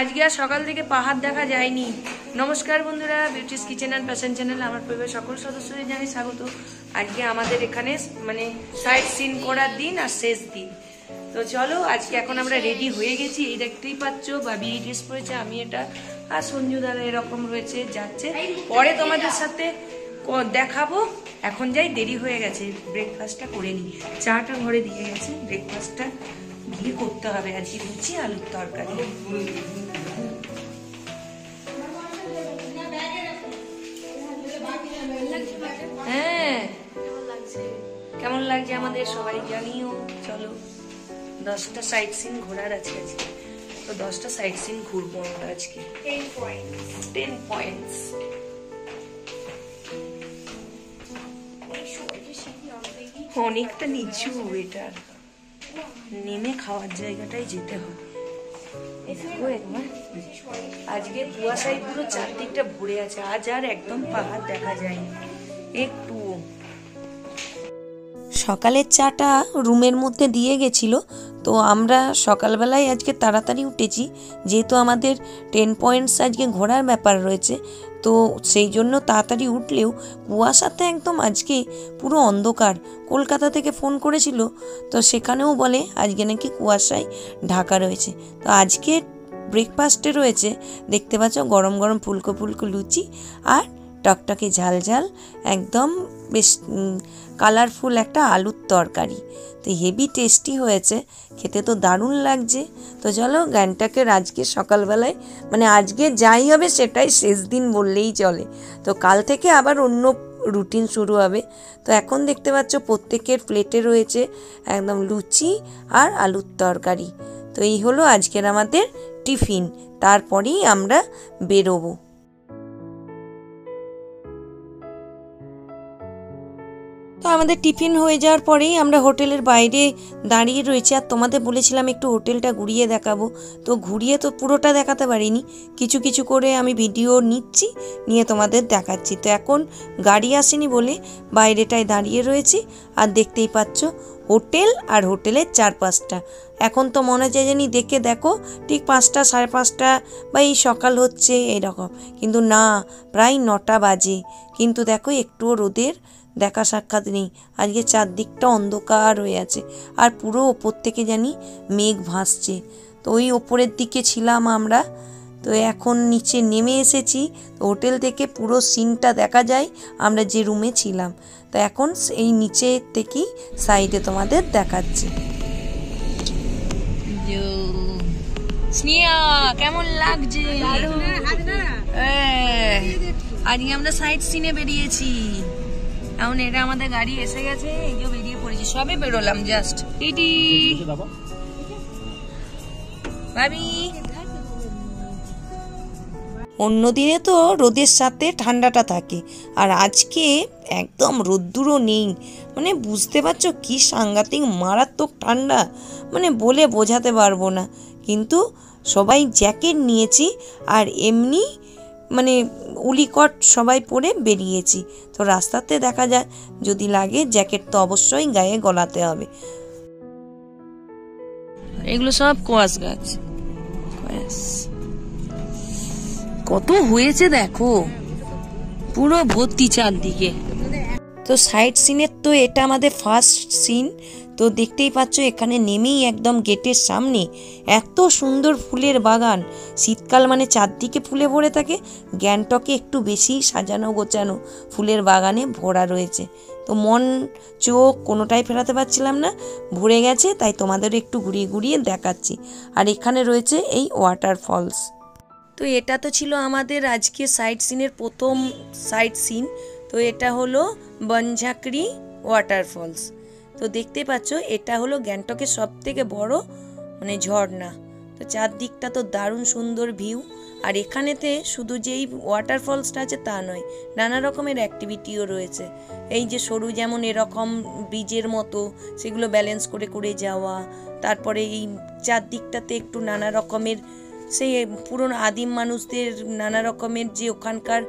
আজকে আর সকাল থেকে পাহাড় দেখা যায়নি। নমস্কার বন্ধুরা, beauties kitchen and fashion channel আমার পরিবারের সকল সদস্যদের জানাই স্বাগত। আজকে আমাদের এখানে মানে সাইট সিন করার দিন আর শেষ দিন। তো চলো আজকে এখন আমরা রেডি হয়ে গেছি, এই দেখতেই পাচ্ছ। বাবি এই ড্রেস পরেছে, আমি এটা, আর সঞ্জু দাদা এরকম রয়েছে, যাচ্ছে। পরে তোমাদের সাথে দেখাবো। এখন যাই, দেরি হয়ে গেছে, ব্রেকফাস্টটা করে নিই। চাটা ঘরে দিয়ে গেছে, ব্রেকফাস্টটা গিয়ে করতে হবে। আজকে লুচি আলুর তরকারি। হ্যাঁ, কেমন লাগছে আমাদের সবাই জানিও। চলো, 10টা সাইট সিন ঘোরার আছে আজকে, তো 10টা সাইট সিন ঘুরবো আমরা আজকে। 10 পয়েন্টস। অনেকটা নিচু, এটা নেমে খাওয়ার জায়গাটাই যেতে হবে। আজকে কুয়াশায় পুরো চারদিকটা ভরে আছে, আজ আর একদম পাহাড় দেখা যায়নি একটু। সকালের চাটা রুমের মধ্যে দিয়ে গেছিল, তো আমরা সকালবেলায় আজকে তাড়াতাড়ি উঠেছি, যেহেতু আমাদের 10 পয়েন্টস আজকে ঘোরার ব্যাপার রয়েছে। তো সেই জন্য তাড়াতাড়ি উঠলেও কুয়াশাতে একদম আজকে পুরো অন্ধকার। কলকাতা থেকে ফোন করেছিল, তো সেখানেও বলে আজকে নাকি কুয়াশায় ঢাকা রয়েছে। তো আজকে ব্রেকফাস্টে রয়েছে, দেখতে পাচ্ছ, গরম গরম ফুলকো ফুলকো লুচি আর টকটকে ঝাল ঝাল একদম বেশ কালারফুল একটা আলুর তরকারি। তো হেভি টেস্টি হয়েছে, খেতে তো দারুণ লাগছে। তো চলো গ্যাংটকের আজকে সকালবেলায় মানে আজকে যাই হবে সেটাই শেষ দিন বললেই চলে। তো কাল থেকে আবার অন্য রুটিন শুরু হবে। তো এখন দেখতে পাচ্ছ প্রত্যেকের প্লেটে রয়েছে একদম লুচি আর আলুর তরকারি। তো এই হলো আজকের আমাদের টিফিন, তারপরেই আমরা বেরোবো। তো আমাদের টিফিন হয়ে যাওয়ার পরেই আমরা হোটেলের বাইরে দাঁড়িয়ে রয়েছি, আর তোমাদের বলেছিলাম একটু হোটেলটা ঘুরিয়ে দেখাবো। তো ঘুরিয়ে তো পুরোটা দেখাতে পারিনি, কিছু কিছু করে আমি ভিডিও নিচ্ছি, নিয়ে তোমাদের দেখাচ্ছি। তো এখন গাড়ি আসেনি বলে বাইরেটায় দাঁড়িয়ে রয়েছি, আর দেখতেই পাচ্ছ হোটেল আর হোটেলের চারপাশটা। এখন তো মনে হয় জানি দেখে দেখো ঠিক 5টা, 5:30 বা এই সকাল হচ্ছে এরকম, কিন্তু না, প্রায় 9টা বাজে। কিন্তু দেখো একটুও রোদের দেখা সাক্ষাৎ নেই, আজকে চারদিকটা অন্ধকার হয়ে আছে, আর পুরো ওপর থেকে জানি মেঘ ভাসছে। তো ওই ওপরের দিকে ছিলাম আমরা, তো এখন নিচে নেমে এসেছি। তো হোটেল থেকে পুরো সিনটা দেখা যায় আমরা যে রুমে ছিলাম। তো এখন এই নিচে থেকেই সাইডে তোমাদের দেখাচ্ছি। স্নেহা, কেমন লাগছে? আজকে আমরা সাইড সিনে বেরিয়েছি। এখন এটা আমাদের গাড়ি এসে গেছে, এই যে বেরিয়ে পড়েছি, সবে বেরোলাম জাস্ট। টিটি ভাবি, অন্যদিনে তো রোদের সাথে ঠান্ডাটা থাকে, আর আজকে একদম রোদ্দুরও নেই। মানে বুঝতে পারছো কি সাংঘাতিক মারাত্মক ঠান্ডা, মানে বলে বোঝাতে পারবো না। কিন্তু সবাই জ্যাকেট নিয়েছি, আর এমনি মানে উলিকট সবাই পরে বেরিয়েছি। তো রাস্তাতে দেখা যায় যদি লাগে জ্যাকেট তো অবশ্যই গায়ে গলাতে হবে। এগুলো সব কোয়াশ গাছ, কত হয়েছে দেখো, পুরো ভর্তি চারদিকে। তো সাইড সিনের তো এটা আমাদের ফার্স্ট সিন। তো দেখতেই পাচ্ছ এখানে নেমেই একদম গেটের সামনে এত সুন্দর ফুলের বাগান। শীতকাল মানে চারদিকে ফুলে ভরে থাকে, গ্যাংটকে একটু বেশি সাজানো গোছানো ফুলের বাগানে ভরা রয়েছে। তো মন চোখ কোনোটাই ফেরাতে পারছিলাম না, ভরে গেছে, তাই তোমাদের একটু ঘুরিয়ে ঘুরিয়ে দেখাচ্ছি। আর এখানে রয়েছে এই ওয়াটারফলস। তো এটা তো ছিল আমাদের আজকে সাইট সিনের প্রথম সাইট সিন। তো এটা হলো বনঝাঁকড়ি ওয়াটারফলস। তো দেখতে পাচ্ছ এটা হলো গ্যাংটকের সব থেকে বড় মানে ঝর্ণা। তো চারদিকটা তো দারুণ সুন্দর ভিউ। আর এখানেতে শুধু যেই ওয়াটারফলসটা আছে তা নয়, নানা রকমের অ্যাক্টিভিটিও রয়েছে। এই যে সরু যেমন এরকম ব্রিজের মতো, সেগুলো ব্যালেন্স করে করে যাওয়া। তারপরে এই চারদিকটাতে একটু নানা রকমের সেই পুরনো আদিম মানুষদের নানা রকমের যে ওখানকার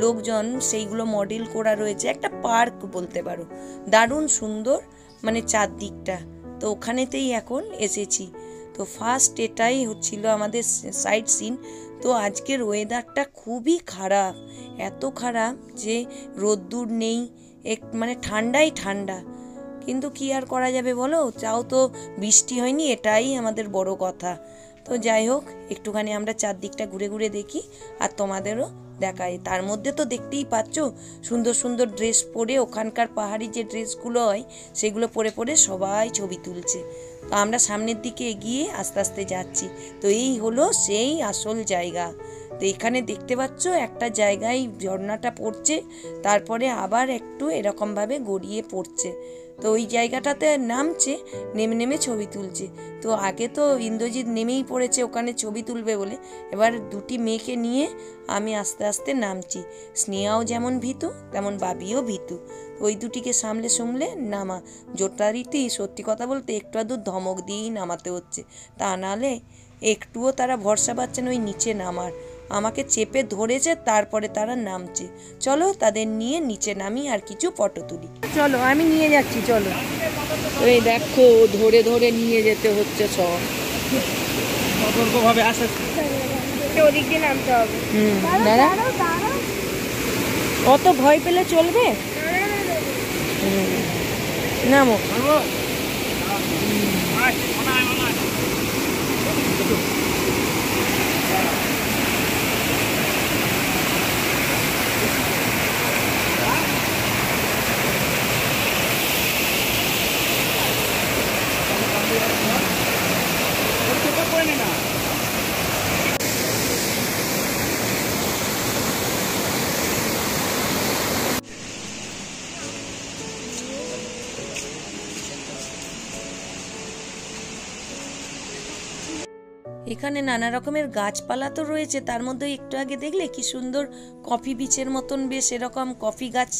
লোকজন সেইগুলো মডেল করা রয়েছে, একটা পার্ক বলতে পারো, দারুণ সুন্দর মানে চারদিকটা। তো ওখানেতেই এখন এসেছি। তো ফার্স্ট এটাই হচ্ছিল আমাদের সাইট সিন। তো আজকের ওয়েদারটা খুবই খারাপ, এত খারাপ যে রোদ্দুর নেই, মানে ঠান্ডাই ঠান্ডা। কিন্তু কি আর করা যাবে বলো, চাও তো বৃষ্টি হয়নি, এটাই আমাদের বড় কথা। তো যাই হোক, একটুখানি আমরা চারদিকটা ঘুরে ঘুরে দেখি আর তোমাদেরও দেখাই। তার মধ্যে তো দেখতেই পাচ্ছ সুন্দর সুন্দর ড্রেস পরে, ওখানকার পাহাড়ি যে ড্রেসগুলো হয় সেগুলো পরে পরে সবাই ছবি তুলছে। তো আমরা সামনের দিকে এগিয়ে আস্তে আস্তে যাচ্ছি। তো এই হলো সেই আসল জায়গা। তো এখানে দেখতে পাচ্ছ একটা জায়গায় ঝর্ণাটা পড়ছে, তারপরে আবার একটু এরকমভাবে গড়িয়ে পড়ছে। তো ওই জায়গাটাতে নামছে, নেমে নেমে ছবি তুলছে। তো আগে তো ইন্দ্রজিৎ নেমেই পড়েছে ওখানে ছবি তুলবে বলে, এবার দুটি মেয়েকে নিয়ে আমি আস্তে আস্তে নামছি। স্নেহাও যেমন ভীতু তেমন বাবিও ভীতু। ওই দুটিকে সামলে নামা জোটারিটি, সত্যি কথা বলতে একটু আধটু ধমক দিয়েই নামাতে হচ্ছে, তা নাহলে একটুও তারা ভরসা পাচ্ছে না ওই নিচে নামার। আমাকে চেপে ধরেছে, তারপরে তারা নামছে। চলো তাদের নিয়ে নিচে নামি আর কিছু ফটো তুলি। চলো আমি নিয়ে যাচ্ছি, চলো। এই দেখো ধরে ধরে নিয়ে যেতে হচ্ছে সব, সতর্কভাবে আসে, ওদিক দিয়ে নামতে হবে। দাঁড়া, অত ভয় পেলে চলবে? নামো। এখানে নানা রকমের গাছপালা তো রয়েছে, তার মধ্যে একটু আগে দেখলে কি সুন্দর কফি বীচের মতন বেশ এরকম কফি গাছ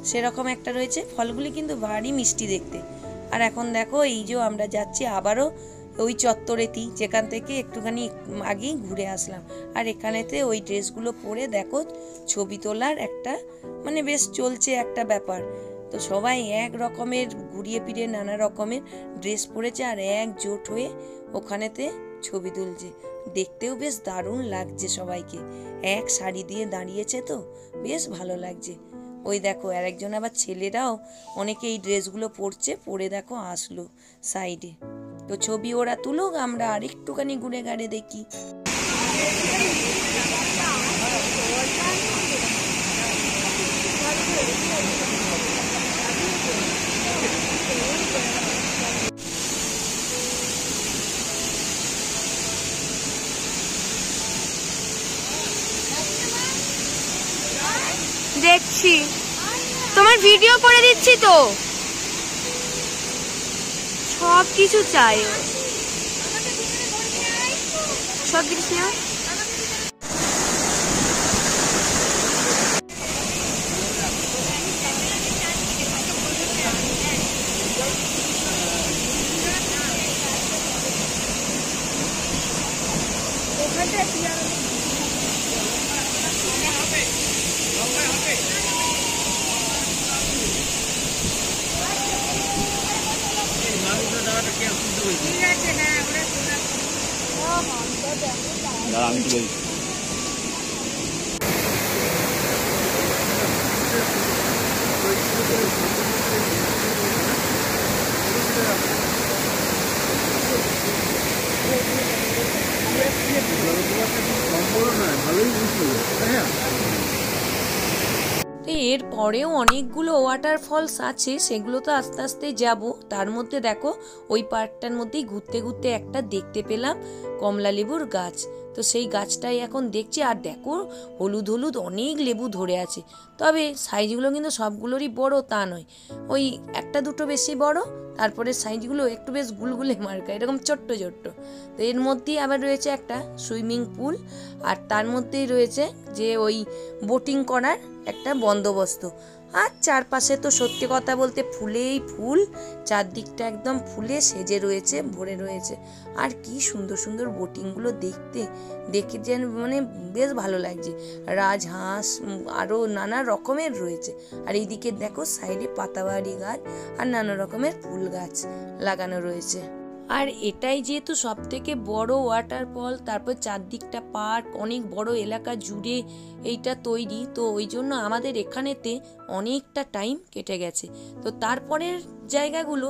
সেরকম একটা রয়েছে। ফলগুলি কিন্তু ভারী মিষ্টি দেখতে। আর এখন দেখো এই যে আমরা যাচ্ছি আবারও ওই চত্বরেতেই, যেখান থেকে একটুখানি আগেই ঘুরে আসলাম। আর এখানেতে ওই ড্রেসগুলো পরে দেখো ছবি তোলার একটা মানে বেশ চলছে একটা ব্যাপার। তো সবাই এক রকমের ঘুরিয়ে ফিরে নানা রকমের ড্রেস পরেছে আর একজোট হয়ে ওখানেতে ছবি তুলছে। দেখতেও বেশ দারুণ লাগছে, সবাইকে এক শাড়ি দিয়ে দাঁড়িয়েছে, তো বেশ ভালো লাগছে। ওই দেখো আর একজন আবার ছেলেরাও অনেকে এই ড্রেসগুলো পরছে, পরে দেখো আসলো সাইডে। তো ছবি ওরা তুলুক, আমরা আর একটুখানি ঘুরে ঘাড়ে দেখি। দেখছি, তোমার ভিডিও করে দিচ্ছি তো, সব কিছু চাই, সব কিছু না। আমি তুলে দিচ্ছি। এর পরেও অনেকগুলো ওয়াটারফলস আছে, সেগুলো তো আস্তে আস্তে যাব। তার মধ্যে দেখো ওই পার্কটার মধ্যেই ঘুরতে ঘুরতে একটা দেখতে পেলাম কমলা লেবুর গাছ। তো সেই গাছটাই এখন দেখছি। আর দেখো হলুদ হলুদ অনেক লেবু ধরে আছে, তবে সাইজগুলো কিন্তু সবগুলোরই বড় তা নয়, ওই একটা দুটো বেশি বড়, তারপরে সাইজগুলো একটু বেশ গুলগুলে মার্কা, এরকম ছোট্ট ছোট্ট। তো এর মধ্যেই আবার রয়েছে একটা সুইমিং পুল, আর তার মধ্যেই রয়েছে যে ওই বোটিং করার একটা বন্দোবস্ত। আর চারপাশে তো সত্যি কথা বলতে ফুলেই ফুল, চারদিকটা একদম ফুলে সেজে রয়েছে, ভরে রয়েছে। আর কি সুন্দর সুন্দর বোটিংগুলো দেখে যেন মানে বেশ ভালো লাগছে। রাজহাঁস আরও নানা রকমের রয়েছে। আর এইদিকে দেখো সাইডে পাতাবাহারি গাছ আর নানা রকমের ফুল গাছ লাগানো রয়েছে। আর এটাই যেহেতু সব থেকে বড় ওয়াটারফল, তারপর চারদিকটা পার্ক, অনেক বড় এলাকা জুড়ে এইটা তৈরি, তো ওই জন্য আমাদের এখানেতে অনেকটা টাইম কেটে গেছে। তো তারপরের জায়গাগুলো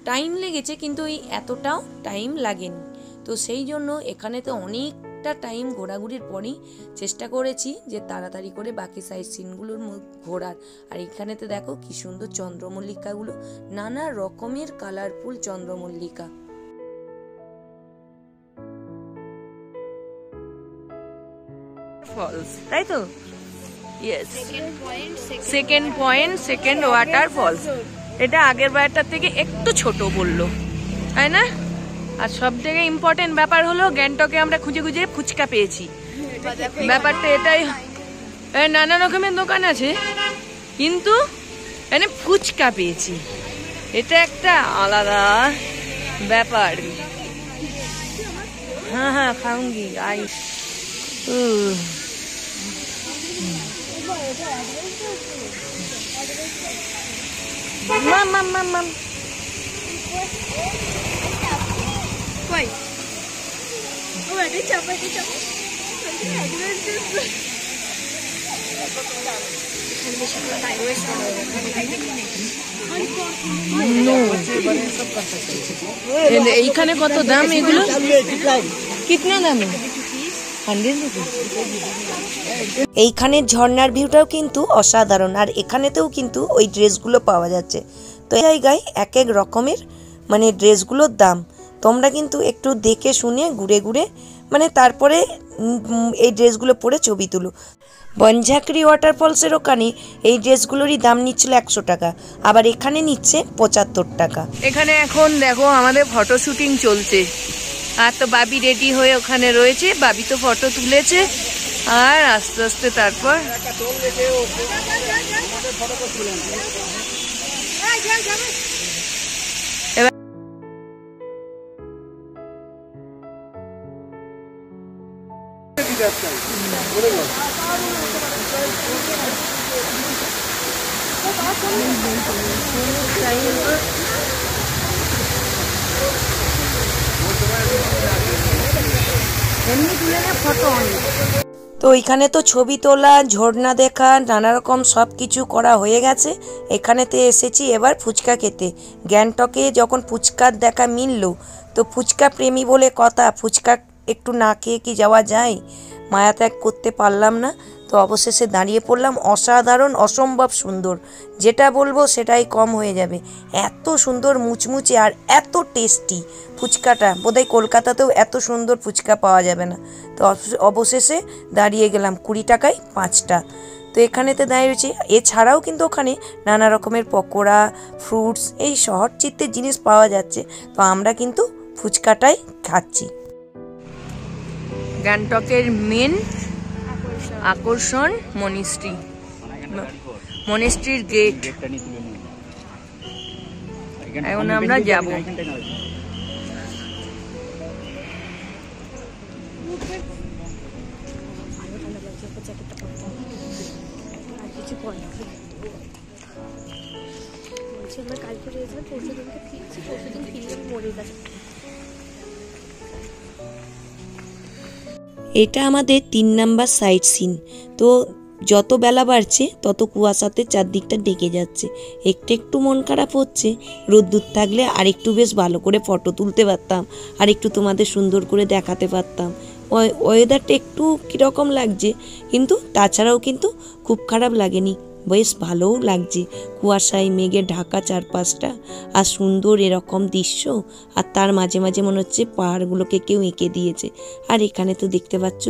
টাইম লেগেছে কিন্তু এই এতটাও টাইম লাগেনি। তো সেই জন্য এখানেতে অনেকটা টাইম ঘোরাঘুরির পরেই চেষ্টা করেছি যে তাড়াতাড়ি করে বাকি সাইড সিনগুলোর ঘোরার। আর এখানেতে দেখো কি সুন্দর চন্দ্রমল্লিকাগুলো, নানা রকমের কালারফুল চন্দ্রমল্লিকা। ফলস, তাই তো? Yes, second point, second water false. এটা আগের বারটার থেকে একটু ছোট বললো, তাই না? আর সব থেকে ইম্পর্টেন্ট ব্যাপার হলো গ্যাংটকে আমরা খুঁজে খুঁজে ফুচকা পেয়েছি। ব্যাপারটা এটাই, নানা রকমের দোকান আছে কিন্তু এখানে ফুচকা পেয়েছি, এটা একটা আলাদা ব্যাপার। হ্যাঁ হ্যাঁ খাউঙ্গি আই। মাম মাম মাম মাম। এইখানে কত দাম এগুলো? কিতনা দাম? এইখানের ঝর্ণার ভিউটাও কিন্তু অসাধারণ। আর এখানেতেও কিন্তু ওই ড্রেসগুলো পাওয়া যাচ্ছে। তো এই জায়গায় এক এক রকমের মানে ড্রেসগুলোর দাম, তোমরা কিন্তু একটু দেখে শুনে ঘুরে ঘুরে মানে তারপরে এই ড্রেসগুলো পরে ছবি তুলো। বনঝাঁকড়ি ওয়াটারফলসের ওখানে এই ড্রেসগুলোরই দাম নিচ্ছিল 100 টাকা, আবার এখানে নিচ্ছে 75 টাকা। এখানে এখন দেখো আমাদের ফটো শুটিং চলছে। আর তো বাবি রেডি হয়ে ওখানে রয়েছে, বাবি তো ফটো তুলেছে। আর আস্তে আস্তে তারপর তো এখানে তো ছবি তোলা, ঝর্ণা দেখা, নানা রকম সব কিছু করা হয়ে গেছে। এখানেতে এসেছি এবার ফুচকা খেতে। গ্যাংটকে যখন ফুচকার দেখা মিলল, তো ফুচকা প্রেমী বলে কথা, ফুচকা একটু না খেয়ে কি যাওয়া যায়? মায়া ত্যাগ করতে পারলাম না, তো অবশেষে দাঁড়িয়ে পড়লাম। অসাধারণ, অসম্ভব সুন্দর, যেটা বলবো সেটাই কম হয়ে যাবে। এত সুন্দর মুচমুচে আর এত টেস্টি ফুচকাটা, বোধহয় কলকাতাতেও এত সুন্দর ফুচকা পাওয়া যাবে না। তো অবশেষে দাঁড়িয়ে গেলাম 20 টাকায় 5টা। তো এখানেতে দাঁড়িয়েছি। এছাড়াও কিন্তু ওখানে নানা রকমের পকোড়া, ফ্রুটস, এই শহর চিত্তের জিনিস পাওয়া যাচ্ছে। তো আমরা কিন্তু ফুচকাটাই খাচ্ছি। গ্যাংটকের মেন আকর্ষণ মনিস্ট্রি, মনিস্ট্রির গেট। এখন আমরা যাব। এটা আমাদের 3 নাম্বার সাইট সিন। তো যত বেলা বাড়ছে তত কুয়াশাতে চারদিকটা ঢেকে যাচ্ছে। একটু একটু মন খারাপ হচ্ছে, রোদ্দুর থাকলে আরেকটু বেশ ভালো করে ফটো তুলতে পারতাম, আর একটু তোমাদের সুন্দর করে দেখাতে পারতাম। ওয়েদারটা একটু কীরকম লাগছে, কিন্তু তাছাড়াও কিন্তু খুব খারাপ লাগেনি, বেশ ভালোও লাগছে। কুয়াশায় মেঘে ঢাকা চারপাশটা, আর সুন্দর এরকম দৃশ্য। আর তার মাঝে মাঝে মনে হচ্ছে পাহাড়গুলোকে কেউ এঁকে দিয়েছে। আর এখানে তো দেখতে পাচ্ছ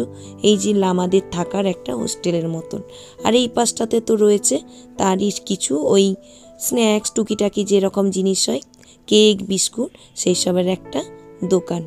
এই যে আমাদের থাকার একটা হোস্টেলের মতন। আর এই পাশটাতে তো রয়েছে তারই কিছু ওই স্ন্যাক্স টুকিটাকি যেরকম জিনিস হয়, কেক, বিস্কুট, সেই সবের একটা দোকান।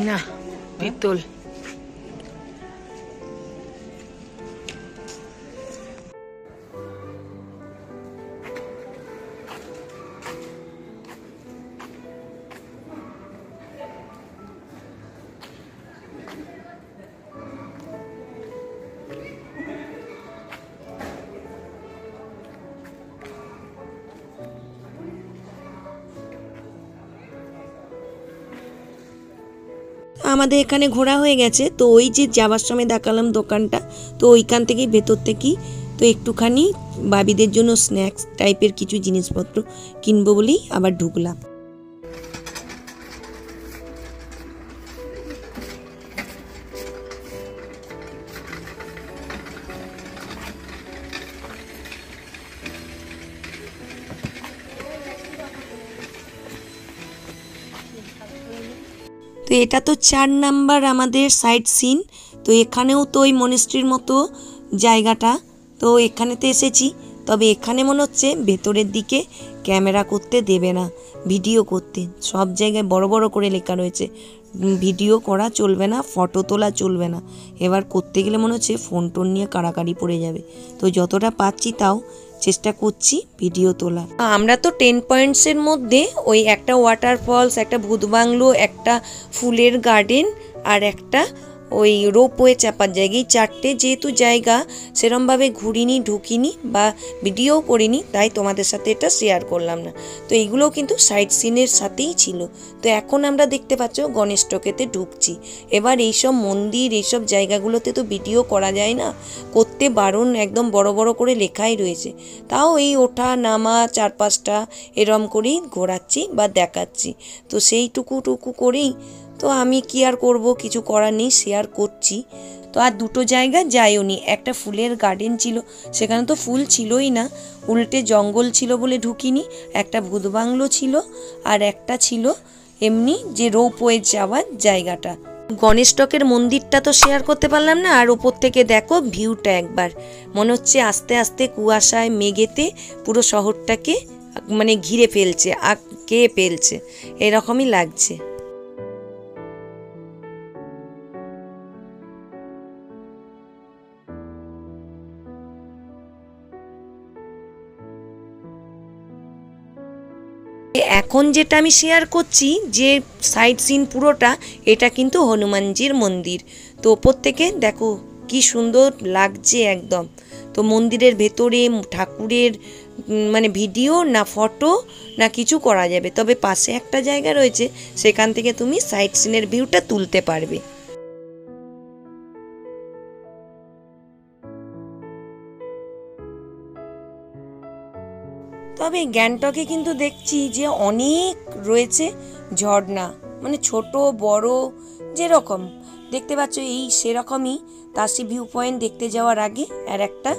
না পিতল। আমাদের এখানে ঘোরা হয়ে গেছে, তো ওই যে যাওয়ার সময় দেখালাম দোকানটা, তো ওইখান থেকেই ভেতর থেকেই তো একটুখানি বাবিদের জন্য স্ন্যাক্স টাইপের কিছু জিনিসপত্র কিনবো বলেই আবার ঢুকলাম। তো এটা তো 4 নাম্বার আমাদের সাইট সিন। তো এখানেও তো ওই মনেস্ট্রির মতো জায়গাটা, তো এখানেতে এসেছি। তবে এখানে মনে হচ্ছে ভেতরের দিকে ক্যামেরা করতে দেবে না, ভিডিও করতে। সব জায়গায় বড় বড় করে লেখা রয়েছে ভিডিও করা চলবে না, ফটো তোলা চলবে না। এবার করতে গেলে মনে হচ্ছে ফোন টোন নিয়ে কাড়াকাড়ি পড়ে যাবে। তো যতটা পাচ্ছি তাও চেষ্টা করছি ভিডিও তোলা। আমরা তো 10 পয়েন্টসের মধ্যে ওই একটা ওয়াটারফলস, একটা ভূত বাংলো, একটা ফুলের গার্ডেন আর একটা ওই রোপওয়ে চাপার জায়গায়, 4টে যেহেতু জায়গা সেরমভাবে ঘুরিনি, ঢুকিনি বা ভিডিও করিনি, তাই তোমাদের সাথে এটা শেয়ার করলাম না। তো এইগুলোও কিন্তু সাইট সিনের সাথেই ছিল। তো এখন আমরা দেখতে পাচ্ছ গণেশ টকেতে ঢুকছি। এবার এইসব মন্দির, এইসব জায়গাগুলোতে তো ভিডিও করা যায় না, করতে বারণ, একদম বড় বড় করে লেখাই রয়েছে। তাও এই ওঠা নামা 4-5টা এরম করেই ঘোরাচ্ছি বা দেখাচ্ছি। তো সেইটুকু করেই তো আমি কি আর করব, কিছু করার নেই, শেয়ার করছি। তো আর দুটো জায়গা যাইও নি। একটা ফুলের গার্ডেন ছিল, সেখানে তো ফুল ছিলই না, উল্টে জঙ্গল ছিল বলে ঢুকিনি। একটা ভূত বাংলো ছিল আর একটা ছিল এমনি যে রোপওয়ে যাওয়ার জায়গাটা। গণেশ টকের মন্দিরটা তো শেয়ার করতে পারলাম না। আর ওপর থেকে দেখো ভিউটা একবার, মনে হচ্ছে আস্তে আস্তে কুয়াশায় মেঘেতে পুরো শহরটাকে মানে ঘিরে ফেলছে, আঁকে ফেলছে, এরকমই লাগছে। এখন যেটা আমি শেয়ার করছি যে সাইট সিন পুরোটা, এটা কিন্তু হনুমানজির মন্দির। তো ওপর থেকে দেখো কি সুন্দর লাগছে একদম। তো মন্দিরের ভেতরে ঠাকুরের মানে ভিডিও না ফটো না কিছু করা যাবে, তবে পাশে একটা জায়গা রয়েছে, সেখান থেকে তুমি সাইট সিনের ভিউটা তুলতে পারবে। তবে গ্যাংটকে কিন্তু দেখছি যে অনেক রয়েছে ঝর্ণা, মানে ছোট বড় যেরকম দেখতে পাচ্ছ, এই সেরকমই তাসি ভিউ পয়েন্ট দেখতে যাওয়ার আগে আর একটা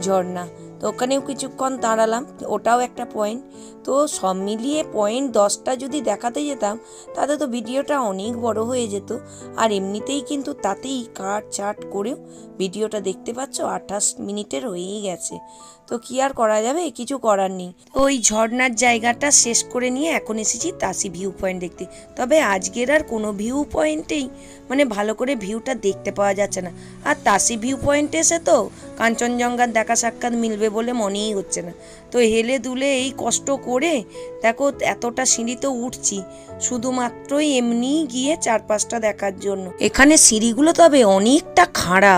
ঝর্ণা। তো ওখানেও কিছুক্ষণ দাঁড়ালাম, ওটাও একটা পয়েন্ট। তো সব মিলিয়ে পয়েন্ট 10টা যদি দেখাতে যেতাম তাতে তো ভিডিওটা অনেক বড় হয়ে যেত। আর এমনিতেই কিন্তু তাতেই কাট চাট করেও ভিডিওটা দেখতে পাচ্ছ 28 মিনিটের হয়েই গেছে। তো কি আর করা যাবে, কিছু করার নেই। ওই ঝর্ণার জায়গাটা শেষ করে নিয়ে এখন এসেছি তাসি ভিউ পয়েন্ট দেখতে। তবে আজকের আর কোনো ভিউ পয়েন্টেই মানে ভালো করে ভিউটা দেখতে পাওয়া যাচ্ছে না। আর তাসি ভিউ পয়েন্টে এসে তো কাঞ্চনজঙ্ঘার দেখা সাক্ষাৎ মিলবে বলে মনেই হচ্ছে না। তো হেলে দুলে এই কষ্ট করে দেখো এতটা সিঁড়িতে উঠছি শুধুমাত্রই এমনি গিয়ে 4-5টা দেখার জন্য। এখানে সিঁড়িগুলো তবে অনেকটা খাড়া,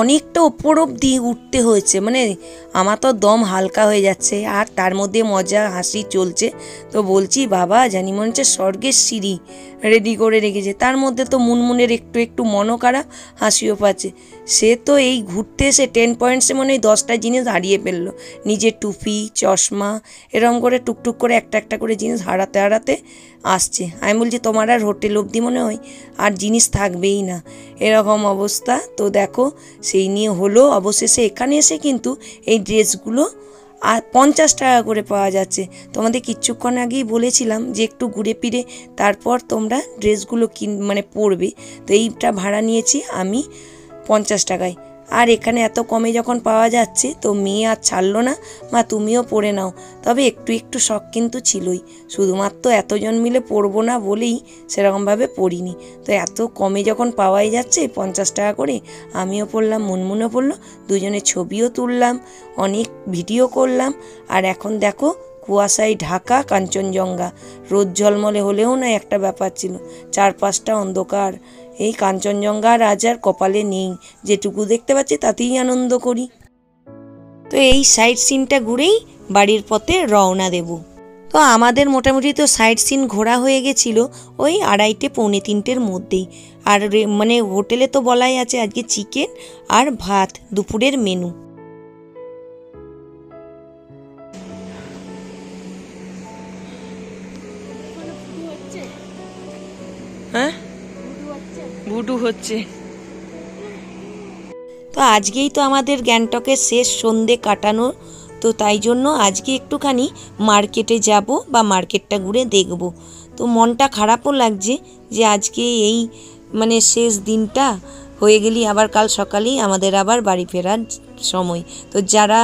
অনেকটা ওপর অব্দি উঠতে হয়েছে, মানে আমার তো দম হালকা হয়ে যাচ্ছে। আর তার মধ্যে মজা হাসি চলছে। তো বলছি বাবা জানি মনে হচ্ছে স্বর্গের সিঁড়ি, রেডি করে রেখেছে। তার মধ্যে তো মুনমুনের একটু একটু মনও খারাপ, হাসিও পাচ্ছে। সে তো এই ঘুরতে এসে 10 পয়েন্টসে মনে হয় 10টা জিনিস হারিয়ে ফেললো। নিজের টুপি, চশমা, এরকম করে টুকটুক করে একটা একটা করে জিনিস হারাতে হারাতে আসছে। আমি বলছি তোমার আর হোটেল অবধি মনে হয় আর জিনিস থাকবেই না, এরকম অবস্থা। তো দেখো সেই নিয়ে হলো অবশেষে এখানে এসে কিন্তু এই ড্রেসগুলো আর 50 টাকা করে পাওয়া যাচ্ছে। তোমাদের কিচ্ছুক্ষণ আগেই বলেছিলাম যে একটু ঘুরে ফিরে তারপর তোমরা ড্রেসগুলো পরবে। তো এইটা ভাড়া নিয়েছি আমি 50 টাকায়। আর এখানে এত কমে যখন পাওয়া যাচ্ছে তো মেয়ে আর ছাড়লো না, মা তুমিও পরে নাও। তবে একটু একটু শখ কিন্তু ছিলই, শুধুমাত্র এতজন মিলে পরবো না বলেই সেরকমভাবে পরিনি। তো এত কমে যখন পাওয়াই যাচ্ছে 50 টাকা করে, আমিও পরলাম, মুনমুনও পরলো, দুজনে ছবিও তুললাম, অনেক ভিডিও করলাম। আর এখন দেখো কুয়াশায় ঢাকা কাঞ্চনজঙ্ঘা, রোদ ঝলমলে হলেও না একটা ব্যাপার ছিল, চারপাশটা অন্ধকার। এই কাঞ্চনজঙ্ঘা রাজার কপালে নেই, যেটুকু দেখতে পাচ্ছি তাতেই আনন্দ করি। তো এই সাইড সিনটা ঘুরেই বাড়ির পথে রওনা দেব। তো আমাদের মোটামুটি তো সাইড সিন ঘোরা হয়ে গেছিল ওই 2:30 পৌনে 3টের মধ্যেই। আর হোটেলে তো বলাই আছে আজকে চিকেন আর ভাত দুপুরের মেনু। হ্যাঁ, ভুডু হচ্ছে। তো আজকেই তো আমাদের গ্যাংটকের শেষ সন্ধে কাটানো, তো তাই জন্য আজকে একটুখানি মার্কেটে যাব বা মার্কেটটা ঘুরে দেখব। তো মনটা খারাপও লাগছে যে আজকে এই শেষ দিনটা হয়ে গেলি, আবার কাল সকালেই আমাদের আবার বাড়ি ফেরার সময়। তো যারা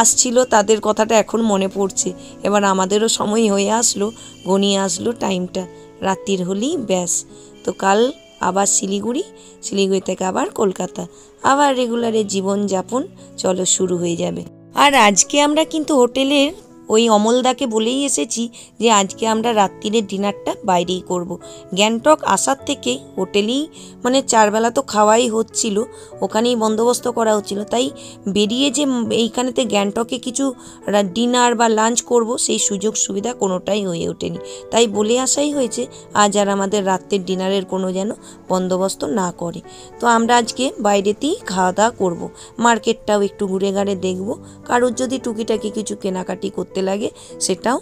আসছিল তাদের কথাটা এখন মনে পড়ছে, এবার আমাদেরও সময় হয়ে আসলো, ঘনিয়ে আসলো টাইমটা, রাত্রির হলেই ব্যাস। তো কাল আবার শিলিগুড়ি থেকে আবার কলকাতা, আবার রেগুলারের জীবনযাপন চলো শুরু হয়ে যাবে। আর আজকে আমরা কিন্তু হোটেলের ওই অমলদাকে বলেই এসেছি যে আজকে আমরা রাত্রিরের ডিনারটা বাইরেই করব। গ্যাংটক আসার থেকে হোটেলেই 4 বেলা তো খাওয়াই হচ্ছিল, ওখানেই বন্দোবস্ত করা হচ্ছিল। তাই বেরিয়ে যে এইখানেতে গ্যাংটকে কিছু ডিনার বা লাঞ্চ করব সেই সুযোগ সুবিধা কোনোটাই হয়ে ওঠেনি। তাই বলে আসাই হয়েছে আজ আর আমাদের রাত্রের ডিনারের কোনো যেন বন্দোবস্ত না করে। তো আমরা আজকে বাইরেতেই খাওয়া দাওয়া করবো, মার্কেটটাও একটু ঘুরে ঘাড়ে দেখব, কারোর যদি টুকিটাকি কিছু কেনাকাটি করতে লাগে সেটাও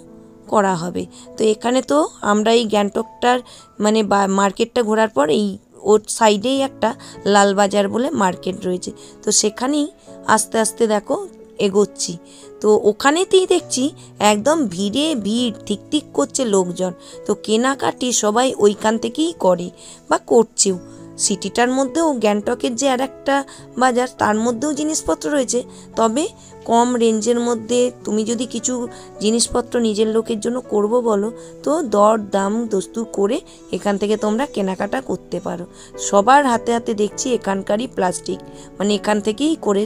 করা হবে। তো এখানে তো আমরা এই গ্যাংটকটার মার্কেটটা ঘোরার পর এই ওর সাইডেই একটা লালবাজার বলে মার্কেট রয়েছে, তো সেখানেই আস্তে আস্তে দেখো এগোচ্ছি। তো ওখানেতেই দেখছি একদম ভিড়ে ভিড়, ঠিক ঠিক করছে লোকজন। তো কেনাকাটি সবাই ওইখান থেকেই করে বা করছেও। সিটিটার মধ্যেও গ্যাংটকের যে আর একটা বাজার, তার মধ্যেও জিনিসপত্র রয়েছে, তবে কম রেঞ্জের মধ্যে তুমি যদি কিছু জিনিসপত্র নিজের লোকের জন্য করব বলো তো দর দাম দস্তু করে এখান থেকে তোমরা কেনাকাটা করতে পারো। সবার হাতে হাতে দেখছি এখানকারই প্লাস্টিক, এখান থেকেই করে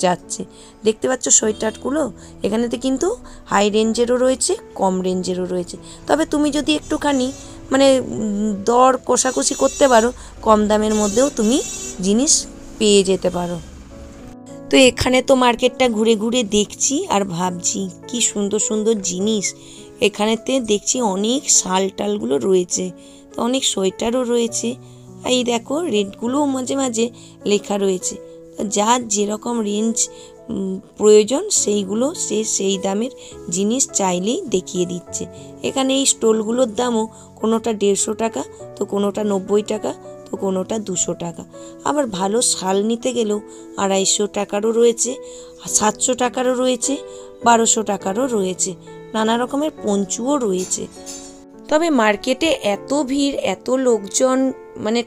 যাচ্ছে। দেখতে পাচ্ছ সোয়েটারগুলো, এখানেতে কিন্তু হাই রেঞ্জেরও রয়েছে, কম রেঞ্জেরও রয়েছে। তবে তুমি যদি একটুখানি দর কষাকষি করতে পারো, কম দামের মধ্যেও তুমি জিনিস পেয়ে যেতে পারো। তো এখানে তো মার্কেটটা ঘুরে ঘুরে দেখছি আর ভাবছি কি সুন্দর সুন্দর জিনিস এখানেতে দেখছি। অনেক শাল টালগুলো রয়েছে, তো অনেক সোয়েটারও রয়েছে। এই দেখো রেটগুলোও মাঝে মাঝে লেখা রয়েছে। যার যেরকম রেঞ্জ প্রয়োজন সেইগুলো সে সেই দামের জিনিস চাইলেই দেখিয়ে দিচ্ছে। এখানে এই স্টলগুলোর দামও কোনোটা 150 টাকা, তো কোনোটা 90 টাকা, তো কোনোটা 200 টাকা। আবার ভালো শাল নিতে গেলেও 250 টাকারও রয়েছে, 700 টাকারও রয়েছে, 1200 টাকারও রয়েছে, নানা রকমের পঞ্চুও রয়েছে। তবে মার্কেটে এত ভিড়, এত লোকজন,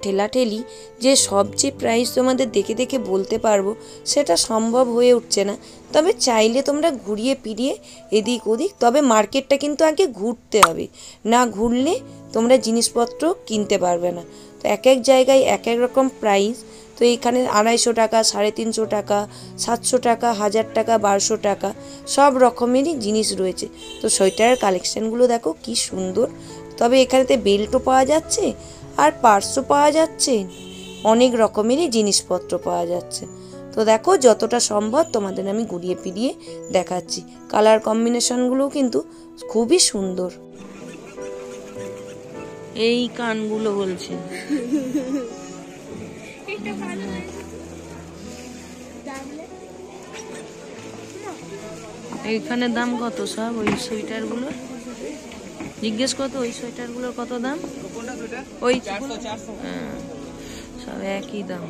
ঠেলাঠেলি, যে সব যে প্রাইস তোমাদের দেখে দেখে বলতে পারবো সেটা সম্ভব হয়ে উঠছে না। তবে চাইলে তোমরা ঘুরিয়ে ফিরিয়ে এদিক ওদিক, তবে মার্কেটটা কিন্তু আগে ঘুরতে হবে, না ঘুরলে তোমরা জিনিসপত্র কিনতে পারবে না। তো এক এক জায়গায় এক এক রকম প্রাইস। তো এইখানে 250 টাকা, 350 টাকা, 700 টাকা, 1000 টাকা, 1200 টাকা, সব রকমেরই জিনিস রয়েছে। তো সোয়েটারের কালেকশানগুলো দেখো কি সুন্দর। তবে এখানেতে বেল্টও পাওয়া যাচ্ছে আর পার্সও পাওয়া যাচ্ছে, অনেক রকমেরই জিনিসপত্র পাওয়া যাচ্ছে। তো দেখো যতটা সম্ভব তোমাদের আমি ঘুরিয়ে ফিরিয়ে দেখাচ্ছি। কালার কম্বিনেশনগুলোও কিন্তু খুবই সুন্দর। এই কানগুলো বলছে। এইখানে দাম কত সব ওই সোয়েটার গুলো? জিজ্ঞেস কত ওই সোয়েটার গুলোর কত দাম? ওই হ্যাঁ, সব একই দাম।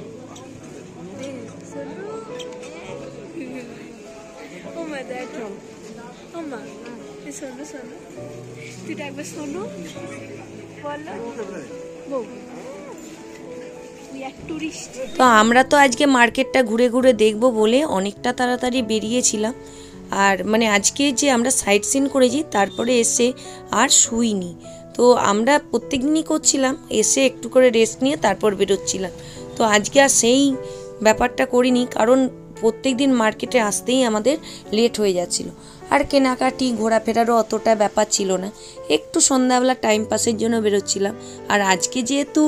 তো আমরা তো আজকে মার্কেটটা ঘুরে ঘুরে দেখবো বলে অনেকটা তাড়াতাড়ি বেরিয়েছিলাম। আর মানে আজকে যে আমরা সাইট সিন করেছি তারপরে এসে আর শুইনি। তো আমরা প্রত্যেক দিনই করছিলাম, এসে একটু করে রেস্ট নিয়ে তারপর বেরোচ্ছিলাম। তো আজকে আর সেই ব্যাপারটা করিনি, কারণ প্রত্যেক দিন মার্কেটে আসতেই আমাদের লেট হয়ে যাচ্ছিল। আর কেনাকাটি ঘোরাফেরারও অতটা ব্যাপার ছিল না, একটু সন্ধ্যাবেলা টাইম পাসের জন্য বেরোচ্ছিলাম। আর আজকে যেহেতু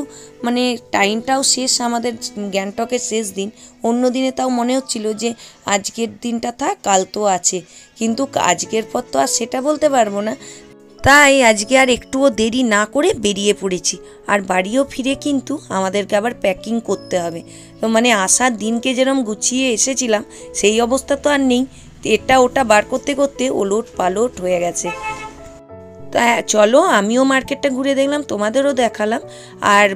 মানে টাইমটাও শেষ, আমাদের গ্যাংটকের শেষ দিন, অন্য দিনে তাও মনে হচ্ছিল যে আজকের দিনটা থাক, কাল তো আছে, কিন্তু আজকের পর তো আর সেটা বলতে পারবো না। তাই আজকে আর একটুও দেরি না করে বেরিয়ে পড়েছি। আর বাড়িও ফিরে কিন্তু আমাদেরকে আবার প্যাকিং করতে হবে। তো মানে আসার দিনকে যেরকম গুছিয়ে এসেছিলাম সেই অবস্থা তো আর নেই, এটা ওটা বার করতে করতে ওলট পালট হয়ে গেছে। তা চলো আমিও মার্কেটটা ঘুরে দেখলাম, তোমাদেরও দেখালাম। আর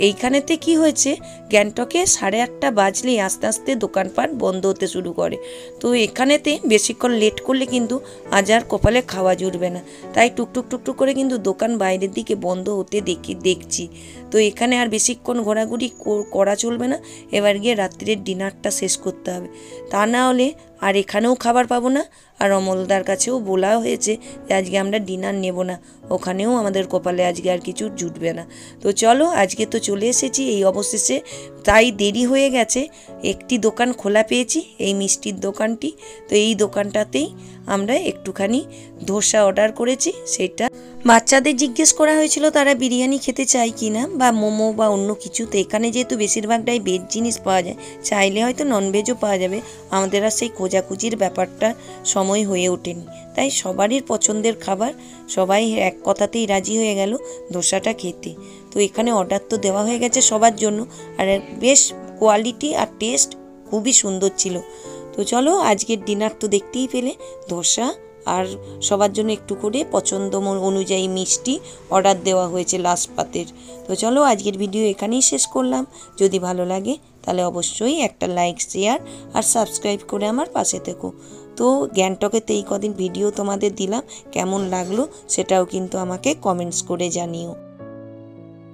এইখানেতে কি হয়েছে, গ্যাংটকে 8:30 বাজলেই আস্তে আস্তে দোকানপাট বন্ধ হতে শুরু করে। তো এখানেতে বেশিক্ষণ লেট করলে কিন্তু আজ আর কপালে খাওয়া জুটবে না, তাই টুকটুক টুকটুক করে কিন্তু দোকান বাইরের দিকে বন্ধ হতে দেখছি। তো এখানে আর বেশিক্ষণ ঘোরাঘুরি করা চলবে না, এবার গিয়ে রাত্রির ডিনারটা শেষ করতে হবে, তা না হলে আর এখানেও খাবার পাবো না। আর অমলদার কাছেও বলা হয়েছে যে আজকে আমরা ডিনার নেব না, ওখানেও আমাদের কপালে আজকে আর কিছু জুটবে না। তো চলো আজকে তো চলে এসেছি এই অবশেষে, তাই দেরি হয়ে গেছে। একটি দোকান খোলা পেয়েছি, এই মিষ্টির দোকানটি। তো এই দোকানটাতেই আমরা একটুখানি ধোসা অর্ডার করেছি। সেটা বাচ্চাদের জিজ্ঞেস করা হয়েছিল তারা বিরিয়ানি খেতে চায় কি না, বা মোমো বা অন্য কিছু। তো এখানে যেহেতু বেশিরভাগটাই ভেজ জিনিস পাওয়া যায়, চাইলে হয়তো ননভেজও পাওয়া যাবে, আমাদের আর সেই খোঁজাখুঁজির ব্যাপারটা সময় হয়ে ওঠেনি। তাই সবারই পছন্দের খাবার, সবাই এক কথাতেই রাজি হয়ে গেল ধোসাটা খেতে। তো এখানে অর্ডার তো দেওয়া হয়ে গেছে সবার জন্য, আর বেশ কোয়ালিটি আর টেস্ট খুবই সুন্দর ছিল। তো চলো আজকের ডিনার তো দেখতেই পেলে, ধোসা আর সবার জন্য একটু করে পছন্দ অনুযায়ী মিষ্টি অর্ডার দেওয়া হয়েছে লাস্ট পাতের। তো চলো আজকের ভিডিও এখানেই শেষ করলাম। যদি ভালো লাগে তাহলে অবশ্যই একটা লাইক, শেয়ার আর সাবস্ক্রাইব করে আমার পাশে থেকো। তো গ্যাংটকেতে এই কদিন ভিডিও তোমাদের দিলাম, কেমন লাগলো সেটাও কিন্তু আমাকে কমেন্টস করে জানিও।